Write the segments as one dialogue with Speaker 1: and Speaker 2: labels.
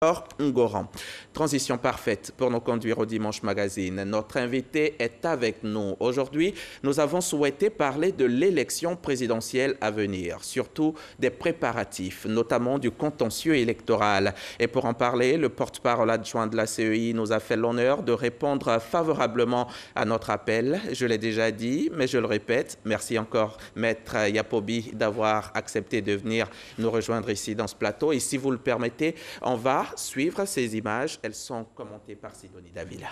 Speaker 1: Ngoran. Transition parfaite pour nous conduire au Dimanche Magazine. Notre invité est avec nous. Aujourd'hui, nous avons souhaité parler de l'élection présidentielle à venir, surtout des préparatifs, notamment du contentieux électoral. Et pour en parler, le porte-parole adjoint de la CEI nous a fait l'honneur de répondre favorablement à notre appel. Je l'ai déjà dit, mais je le répète. Merci encore, Maître Yapobi, d'avoir accepté de venir nous rejoindre ici dans ce plateau. Et si vous le permettez, on va suivre ces images. Elles sont commentées par Sidonie Davila.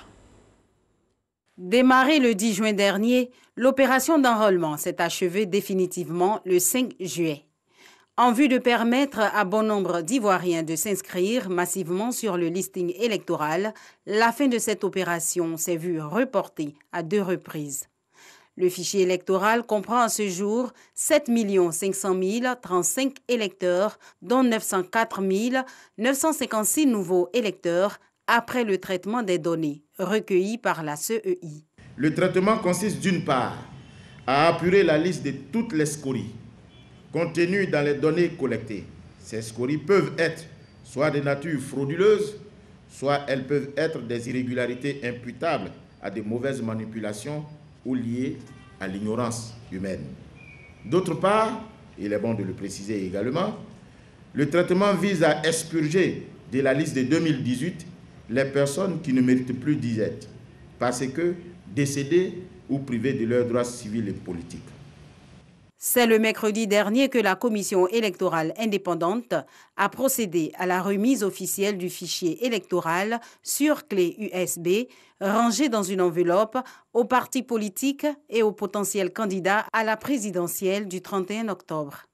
Speaker 2: Démarrée le 10 juin dernier, l'opération d'enrôlement s'est achevée définitivement le 5 juillet. En vue de permettre à bon nombre d'Ivoiriens de s'inscrire massivement sur le listing électoral, la fin de cette opération s'est vue reportée à 2 reprises. Le fichier électoral comprend à ce jour 7 500 035 électeurs, dont 904 956 nouveaux électeurs après le traitement des données recueillies par la CEI.
Speaker 3: Le traitement consiste d'une part à apurer la liste de toutes les scories contenues dans les données collectées. Ces scories peuvent être soit de nature frauduleuse, soit elles peuvent être des irrégularités imputables à des mauvaises manipulations ou liées à l'ignorance humaine. D'autre part, il est bon de le préciser également, le traitement vise à expurger de la liste de 2018 les personnes qui ne méritent plus d'y être, parce que décédées ou privées de leurs droits civils et politiques.
Speaker 2: C'est le mercredi dernier que la commission électorale indépendante a procédé à la remise officielle du fichier électoral sur clé USB, rangé dans une enveloppe aux partis politiques et aux potentiels candidats à la présidentielle du 31 octobre.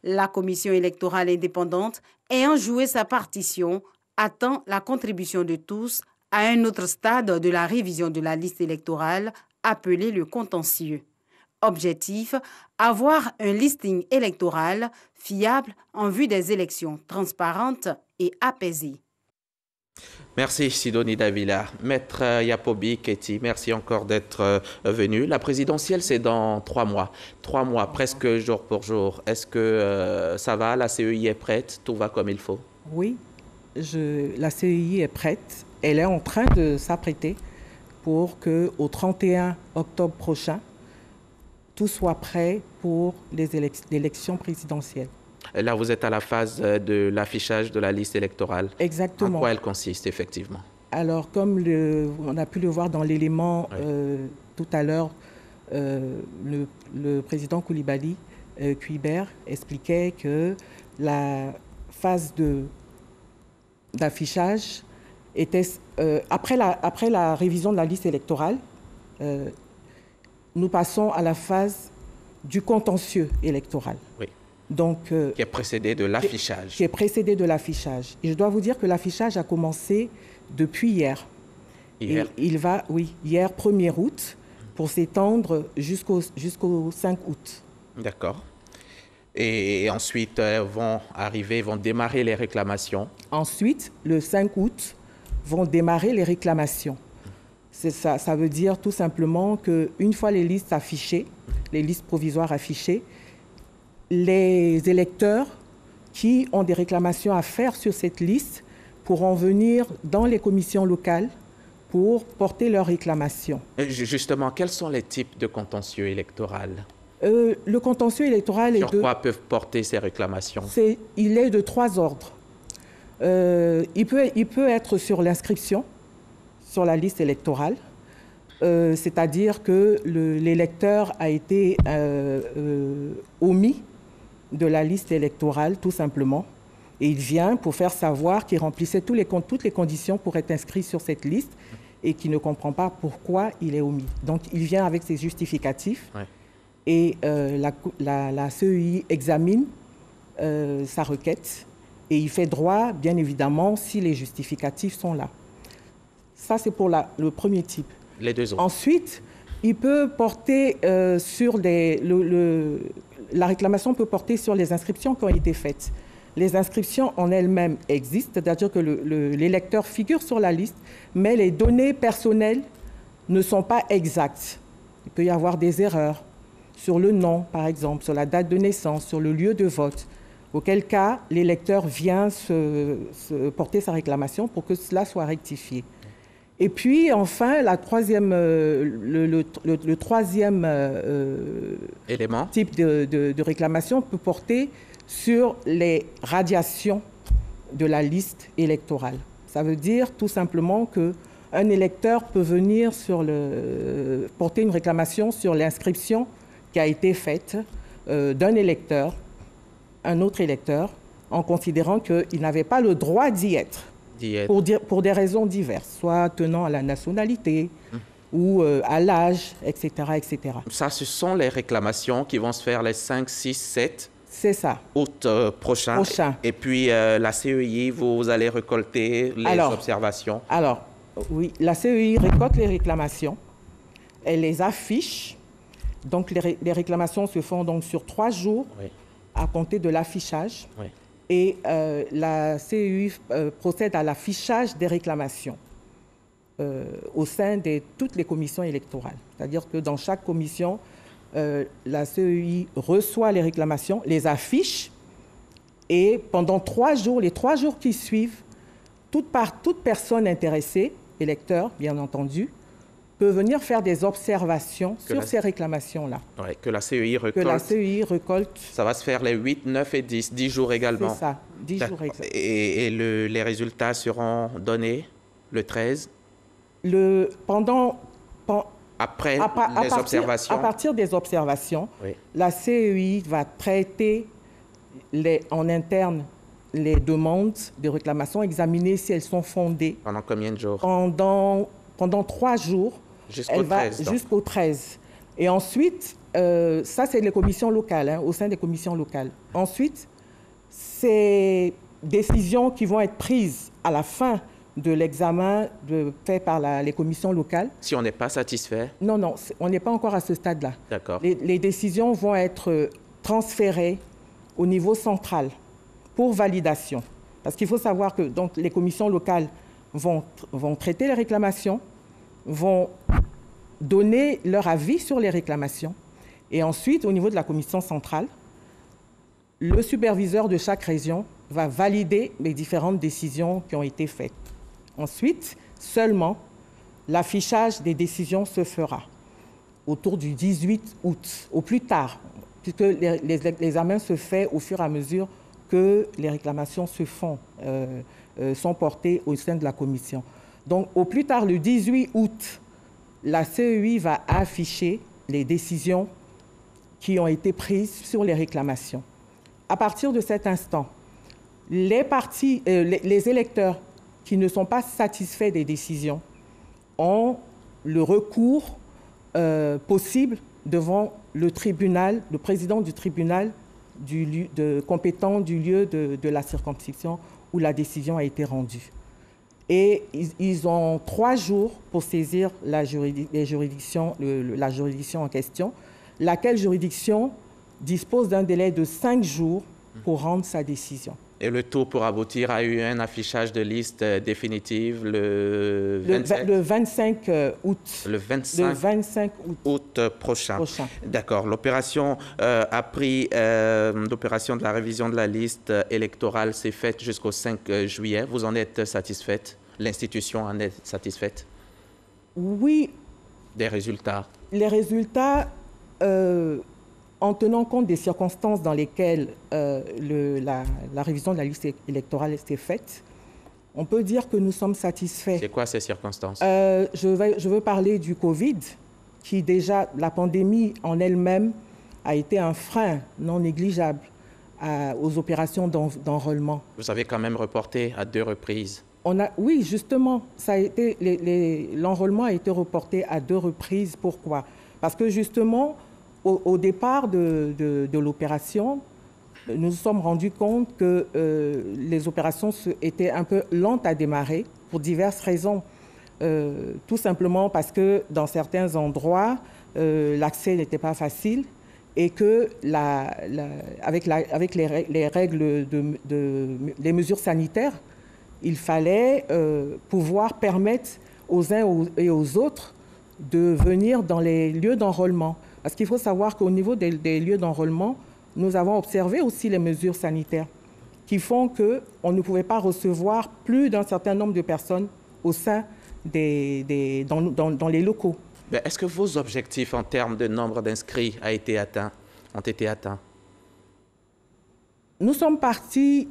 Speaker 2: La commission électorale indépendante, ayant joué sa partition, attend la contribution de tous à un autre stade de la révision de la liste électorale, appelé le contentieux. Objectif, avoir un listing électoral fiable en vue des élections transparentes et apaisées.
Speaker 1: Merci Sidonie Davila. Maître Yapobi Keti, merci encore d'être venu. La présidentielle, c'est dans 3 mois. 3 mois, presque jour pour jour. Est-ce que ça va? La CEI est prête? Tout va comme il faut?
Speaker 4: Oui, la CEI est prête. Elle est en train de s'apprêter pour qu'au 31 octobre prochain, tout soit prêt pour l'élection présidentielle.
Speaker 1: Là, vous êtes à la phase de l'affichage de la liste électorale.
Speaker 4: Exactement.
Speaker 1: En quoi elle consiste, effectivement?
Speaker 4: Alors, comme on a pu le voir dans l'élément tout à l'heure, le président Koulibaly, Cuibert, expliquait que la phase d'affichage était, après la révision de la liste électorale, nous passons à la phase du contentieux électoral.
Speaker 1: Oui.
Speaker 4: Donc,
Speaker 1: qui est précédé de l'affichage.
Speaker 4: Qui est précédé de l'affichage. Et je dois vous dire que l'affichage a commencé depuis hier.
Speaker 1: Hier?
Speaker 4: Et il va, oui, hier 1er août, pour s'étendre jusqu'au 5 août.
Speaker 1: D'accord. Et ensuite, vont démarrer les réclamations.
Speaker 4: Ensuite, le 5 août, vont démarrer les réclamations. Ça veut dire tout simplement qu'une fois les listes affichées, les listes provisoires affichées, les électeurs qui ont des réclamations à faire sur cette liste pourront venir dans les commissions locales pour porter leurs réclamations.
Speaker 1: Justement, quels sont les types de contentieux électoral?
Speaker 4: Le contentieux électoral
Speaker 1: sur quoi peuvent porter ces réclamations?
Speaker 4: Il est de 3 ordres. Il peut être sur l'inscription sur la liste électorale, c'est-à-dire que l'électeur a été omis de la liste électorale, tout simplement, et il vient pour faire savoir qu'il remplissait toutes les conditions pour être inscrit sur cette liste et qu'il ne comprend pas pourquoi il est omis. Donc, il vient avec ses justificatifs et la CEI examine sa requête et il fait droit, bien évidemment, si les justificatifs sont là. Ça, c'est pour le premier type.
Speaker 1: Les 2 autres.
Speaker 4: Ensuite, il peut porter la réclamation peut porter sur les inscriptions qui ont été faites. Les inscriptions en elles-mêmes existent, c'est-à-dire que l'électeur figure sur la liste, mais les données personnelles ne sont pas exactes. Il peut y avoir des erreurs sur le nom, par exemple, sur la date de naissance, sur le lieu de vote. auquel cas l'électeur vient porter sa réclamation pour que cela soit rectifié. Et puis, enfin, le troisième
Speaker 1: élément
Speaker 4: type de réclamation peut porter sur les radiations de la liste électorale. Ça veut dire tout simplement qu'un électeur peut venir porter une réclamation sur l'inscription qui a été faite d'un électeur, un autre électeur, en considérant qu'il n'avait pas le droit d'y être. Pour des raisons diverses, soit tenant à la nationalité ou à l'âge, etc., etc.
Speaker 1: Ça, ce sont les réclamations qui vont se faire les 5, 6, 7
Speaker 4: C'est ça.
Speaker 1: août prochain. Et puis, la CEI, vous allez récolter les observations.
Speaker 4: Alors, oui, la CEI récolte les réclamations, elle les affiche. Donc, les réclamations se font donc sur 3 jours à compter de l'affichage. Oui. Et la CEI procède à l'affichage des réclamations au sein de toutes les commissions électorales. C'est-à-dire que dans chaque commission, la CEI reçoit les réclamations, les affiche, et pendant 3 jours, les 3 jours qui suivent, toute personne intéressée, électeur bien entendu, peut venir faire des observations sur ces réclamations-là.
Speaker 1: Oui, que la CEI récolte.
Speaker 4: Que la CEI récolte.
Speaker 1: Ça va se faire les 8, 9 et 10, 10 jours également.
Speaker 4: C'est ça, 10 jours exactement.
Speaker 1: Et les résultats seront donnés le 13 Après les observations.
Speaker 4: À partir des observations, la CEI va traiter en interne les demandes de réclamation, examiner si elles sont fondées.
Speaker 1: Pendant combien de jours?
Speaker 4: Pendant 3 jours. Jusqu'au 13. Et ensuite, ça, c'est les commissions locales, au sein des commissions locales. Ensuite, ces décisions qui vont être prises à la fin de l'examen fait par les commissions locales.
Speaker 1: Si on n'est pas satisfait?
Speaker 4: Non, on n'est pas encore à ce stade-là.
Speaker 1: D'accord.
Speaker 4: Les décisions vont être transférées au niveau central pour validation. Parce qu'il faut savoir que donc, les commissions locales vont traiter les réclamations, vont donner leur avis sur les réclamations. Et ensuite, au niveau de la commission centrale, le superviseur de chaque région va valider les différentes décisions qui ont été faites. Ensuite, seulement, l'affichage des décisions se fera autour du 18 août, au plus tard, puisque l'examen se fait au fur et à mesure que les réclamations sont portées au sein de la commission. Donc, au plus tard, le 18 août, la CEI va afficher les décisions qui ont été prises sur les réclamations. À partir de cet instant, les électeurs qui ne sont pas satisfaits des décisions ont le recours possible devant le tribunal, le président du tribunal compétent du lieu de la circonscription où la décision a été rendue. Et ils ont 3 jours pour saisir la juridiction en question, laquelle juridiction dispose d'un délai de 5 jours pour rendre sa décision.
Speaker 1: Et le tout pour aboutir à un affichage de liste définitive le
Speaker 4: 25 août.
Speaker 1: Le 25 août prochain. D'accord. L'opération l'opération de la révision de la liste électorale s'est faite jusqu'au 5 juillet. Vous en êtes satisfaite? L'institution en est satisfaite?
Speaker 4: Oui.
Speaker 1: Des résultats?
Speaker 4: Les résultats, en tenant compte des circonstances dans lesquelles la révision de la liste électorale s'est faite, on peut dire que nous sommes satisfaits.
Speaker 1: C'est quoi ces circonstances?
Speaker 4: Je veux parler du Covid, qui déjà, la pandémie en elle-même a été un frein non négligeable aux opérations d'enrôlement.
Speaker 1: Vous avez quand même reporté à 2 reprises.
Speaker 4: Oui, justement, l'enrôlement a été reporté à 2 reprises. Pourquoi? Parce que justement, au départ de l'opération, nous nous sommes rendus compte que les opérations étaient un peu lentes à démarrer pour diverses raisons. Tout simplement parce que dans certains endroits, l'accès n'était pas facile et que avec les règles les mesures sanitaires, il fallait pouvoir permettre aux uns et aux autres de venir dans les lieux d'enrôlement. Parce qu'il faut savoir qu'au niveau des lieux d'enrôlement, nous avons observé aussi les mesures sanitaires qui font qu'on ne pouvait pas recevoir plus d'un certain nombre de personnes au sein dans les locaux.
Speaker 1: Est-ce que vos objectifs en termes de nombre d'inscrits ont été atteints?
Speaker 4: Nous sommes partis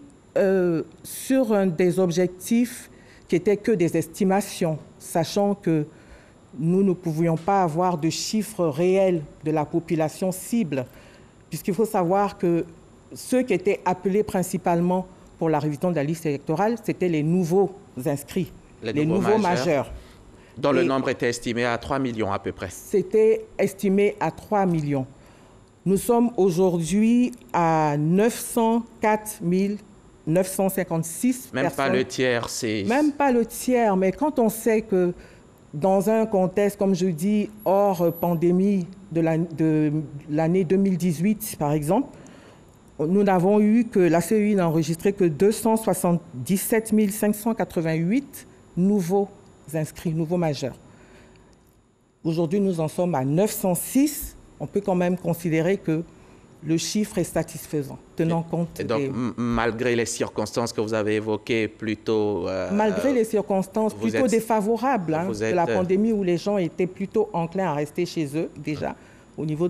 Speaker 4: sur des objectifs qui étaient que des estimations, sachant que nous ne pouvions pas avoir de chiffres réels de la population cible, puisqu'il faut savoir que ceux qui étaient appelés principalement pour la révision de la liste électorale, c'était les nouveaux inscrits, les nouveaux majeurs.
Speaker 1: Dont le nombre était estimé à 3 millions à peu près.
Speaker 4: C'était estimé à 3 millions. Nous sommes aujourd'hui à 904 956
Speaker 1: Même
Speaker 4: personnes.
Speaker 1: Pas le tiers, c'est...
Speaker 4: Même pas le tiers, mais quand on sait que dans un contexte, comme je dis, hors pandémie de l'année 2018, par exemple, nous n'avons eu que, la CEI n'a enregistré que 277 588 nouveaux inscrits, nouveaux majeurs. Aujourd'hui, nous en sommes à 906. On peut quand même considérer que le chiffre est satisfaisant, tenant compte
Speaker 1: et donc, malgré les circonstances que vous avez évoquées, plutôt...
Speaker 4: malgré les circonstances plutôt défavorables de la pandémie, où les gens étaient plutôt enclins à rester chez eux, déjà, au niveau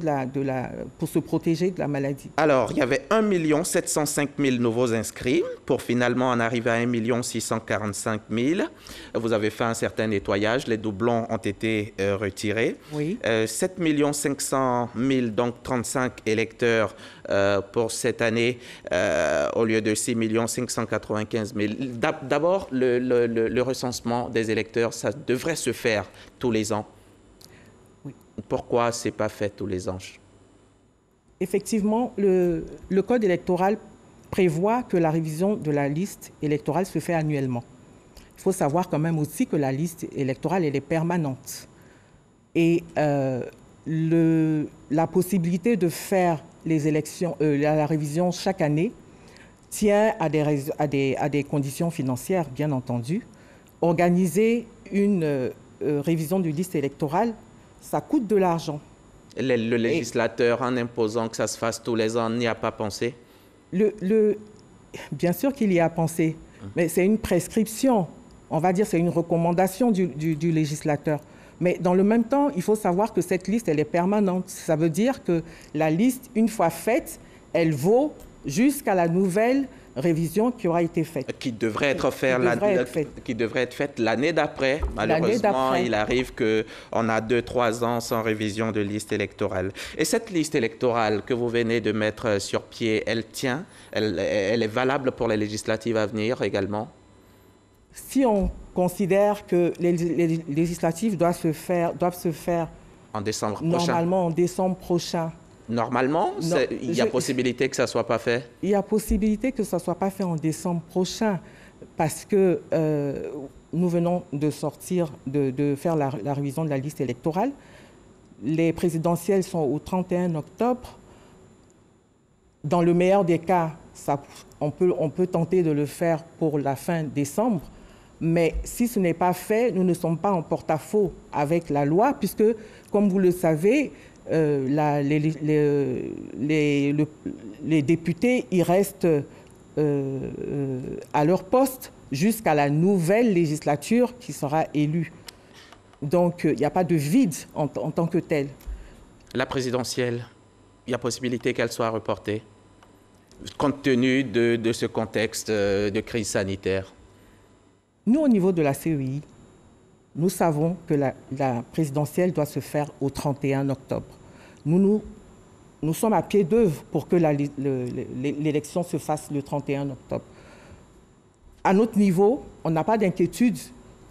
Speaker 4: pour se protéger de la maladie.
Speaker 1: Alors, il y avait 1 705 000 nouveaux inscrits pour finalement en arriver à 1 645 000. Vous avez fait un certain nettoyage, les doublons ont été retirés.
Speaker 4: Oui.
Speaker 1: 7 500 000, donc 35 électeurs pour cette année au lieu de 6 595 000. D'abord, le recensement des électeurs, ça devrait se faire tous les ans. Pourquoi ce n'est pas fait tous les ans?
Speaker 4: Effectivement, le Code électoral prévoit que la révision de la liste électorale se fait annuellement. Il faut savoir quand même aussi que la liste électorale, elle est permanente. Et la possibilité de faire les élections, la révision chaque année tient à des conditions financières, bien entendu. Organiser une révision de liste électorale, ça coûte de l'argent.
Speaker 1: Le législateur, en imposant que ça se fasse tous les ans, n'y a pas pensé? Bien sûr qu'il y a pensé, mais c'est une prescription. On va dire c'est une recommandation du législateur. Mais dans le même temps, il faut savoir que cette liste, elle est permanente. Ça veut dire que la liste, une fois faite, elle vaut jusqu'à la nouvelle révision qui aura été faite. Qui devrait être faite l'année d'après. Malheureusement, il arrive qu'on a 2-3 ans sans révision de liste électorale. Et cette liste électorale que vous venez de mettre sur pied, elle tient? Elle est valable pour les législatives à venir également?
Speaker 4: Si on considère que les législatives doivent se faire
Speaker 1: en décembre prochain.
Speaker 4: Normalement en décembre prochain.
Speaker 1: Normalement, il y a possibilité que ça ne soit pas fait?
Speaker 4: Il y a possibilité que ça ne soit pas fait en décembre prochain parce que nous venons de sortir, de faire la révision de la liste électorale. Les présidentielles sont au 31 octobre. Dans le meilleur des cas, on peut tenter de le faire pour la fin décembre. Mais si ce n'est pas fait, nous ne sommes pas en porte-à-faux avec la loi puisque, comme vous le savez, les députés, ils restent à leur poste jusqu'à la nouvelle législature qui sera élue. Donc, il n'y a pas de vide en tant que tel.
Speaker 1: La présidentielle, il y a possibilité qu'elle soit reportée, compte tenu de ce contexte de crise sanitaire?
Speaker 4: Nous, au niveau de la CEI, nous savons que la présidentielle doit se faire au 31 octobre. Nous sommes à pied d'œuvre pour que l'élection se fasse le 31 octobre. À notre niveau, on n'a pas d'inquiétude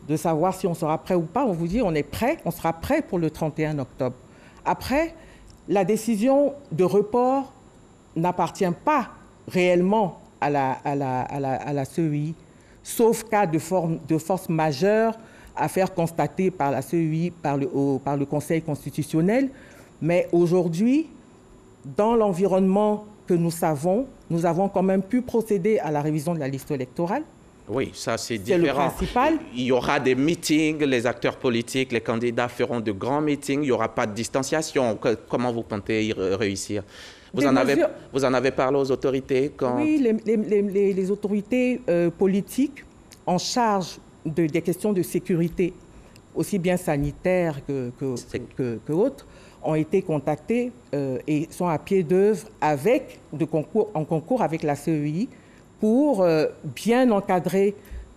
Speaker 4: de savoir si on sera prêt ou pas. On vous dit on est prêt, on sera prêt pour le 31 octobre. Après, la décision de report n'appartient pas réellement à la CEI, sauf cas de force majeure à faire constater par la CEI, par le Conseil constitutionnel. Mais aujourd'hui, dans l'environnement que nous avons quand même pu procéder à la révision de la liste électorale.
Speaker 1: Oui, ça c'est différent.
Speaker 4: C'est le principal.
Speaker 1: Il y aura des meetings, les acteurs politiques, les candidats feront de grands meetings, il n'y aura pas de distanciation. Comment vous comptez y réussir? Vous en avez parlé aux autorités quand...
Speaker 4: Oui, les autorités politiques en charge des questions de sécurité, aussi bien sanitaires que autres, ont été contactées et sont à pied d'œuvre en concours avec la CEI pour bien encadrer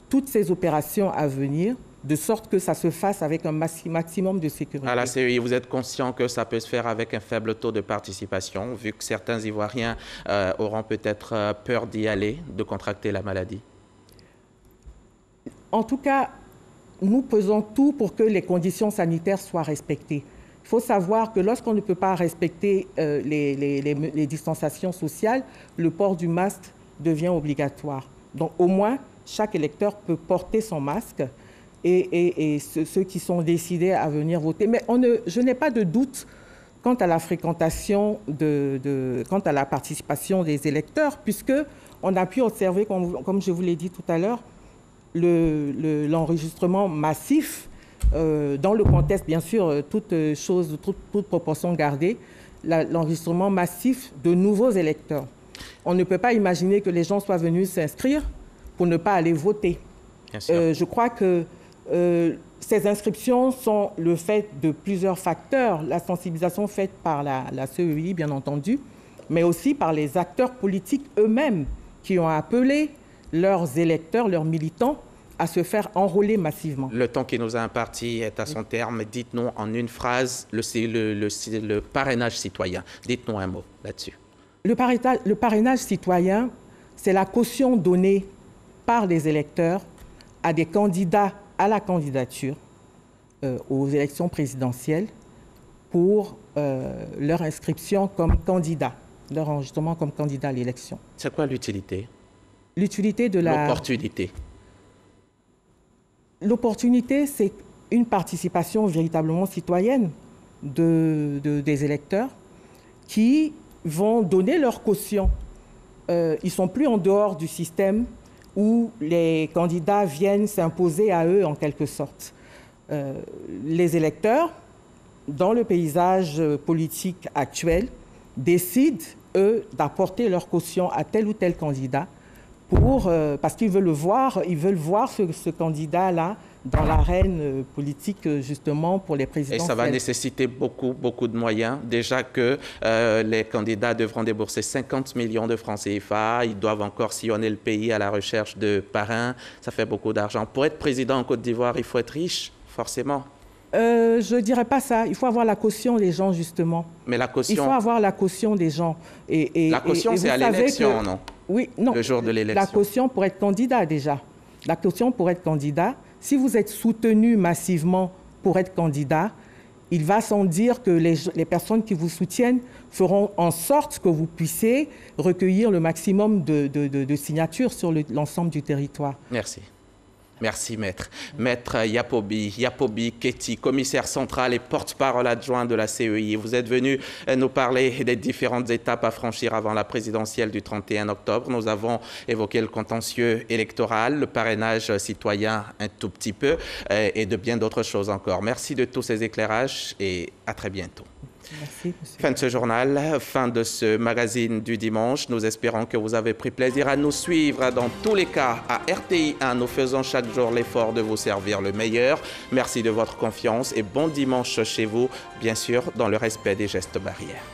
Speaker 4: toutes ces opérations à venir, de sorte que ça se fasse avec un maximum de sécurité.
Speaker 1: À la CEI, vous êtes conscient que ça peut se faire avec un faible taux de participation, vu que certains Ivoiriens auront peut-être peur d'y aller, de contracter la maladie?
Speaker 4: En tout cas, nous faisons tout pour que les conditions sanitaires soient respectées. Il faut savoir que lorsqu'on ne peut pas respecter les distanciations sociales, le port du masque devient obligatoire. Donc au moins, chaque électeur peut porter son masque et ceux qui sont décidés à venir voter. Mais je n'ai pas de doute quant à la fréquentation, quant à la participation des électeurs, puisqu'on a pu observer, comme je vous l'ai dit tout à l'heure, l'enregistrement massif, dans le contexte, bien sûr, toute proportion gardée, l'enregistrement massif de nouveaux électeurs. On ne peut pas imaginer que les gens soient venus s'inscrire pour ne pas aller voter. Je crois que ces inscriptions sont le fait de plusieurs facteurs. La sensibilisation faite par la CEI, bien entendu, mais aussi par les acteurs politiques eux-mêmes qui ont appelé leurs électeurs, leurs militants, à se faire enrôler massivement.
Speaker 1: Le temps qui nous a imparti est à son terme. Dites-nous en une phrase le parrainage citoyen. Dites-nous un mot là-dessus.
Speaker 4: Le parrainage citoyen, c'est la caution donnée par les électeurs à des candidats à la candidature aux élections présidentielles pour leur inscription comme candidat, leur enregistrement comme candidat à l'élection.
Speaker 1: C'est quoi l'utilité?
Speaker 4: L'utilité de
Speaker 1: l'opportunité.
Speaker 4: L'opportunité, c'est une participation véritablement citoyenne des électeurs qui vont donner leur caution. Ils ne sont plus en dehors du système où les candidats viennent s'imposer à eux en quelque sorte. Les électeurs, dans le paysage politique actuel, décident, eux, d'apporter leur caution à tel ou tel candidat parce qu'ils veulent voir ce candidat-là dans l'arène politique, justement, pour les présidentielles.
Speaker 1: Et ça va nécessiter beaucoup de moyens. Déjà que les candidats devront débourser 50 millions de francs CFA. Ils doivent encore sillonner le pays à la recherche de parrains. Ça fait beaucoup d'argent. Pour être président en Côte d'Ivoire, il faut être riche, forcément.
Speaker 4: Je ne dirais pas ça. Il faut avoir la caution des gens, justement.
Speaker 1: Mais la caution...
Speaker 4: Il faut avoir la caution des gens.
Speaker 1: La caution, c'est à l'élection, non?
Speaker 4: Oui, non.
Speaker 1: Le jour de l'élection.
Speaker 4: La caution pour être candidat, déjà. La caution pour être candidat, si vous êtes soutenu massivement pour être candidat, il va sans dire que les personnes qui vous soutiennent feront en sorte que vous puissiez recueillir le maximum de signatures sur l'ensemble du territoire.
Speaker 1: Merci. Merci, Maître. Maître Yapobi Keti, commissaire central et porte-parole adjoint de la CEI. Vous êtes venu nous parler des différentes étapes à franchir avant la présidentielle du 31 octobre. Nous avons évoqué le contentieux électoral, le parrainage citoyen un tout petit peu et de bien d'autres choses encore. Merci de tous ces éclairages et à très bientôt.
Speaker 4: Merci, monsieur.
Speaker 1: Fin de ce journal, fin de ce magazine du dimanche. Nous espérons que vous avez pris plaisir à nous suivre. Dans tous les cas, à RTI1, nous faisons chaque jour l'effort de vous servir le meilleur. Merci de votre confiance et bon dimanche chez vous, bien sûr, dans le respect des gestes barrières.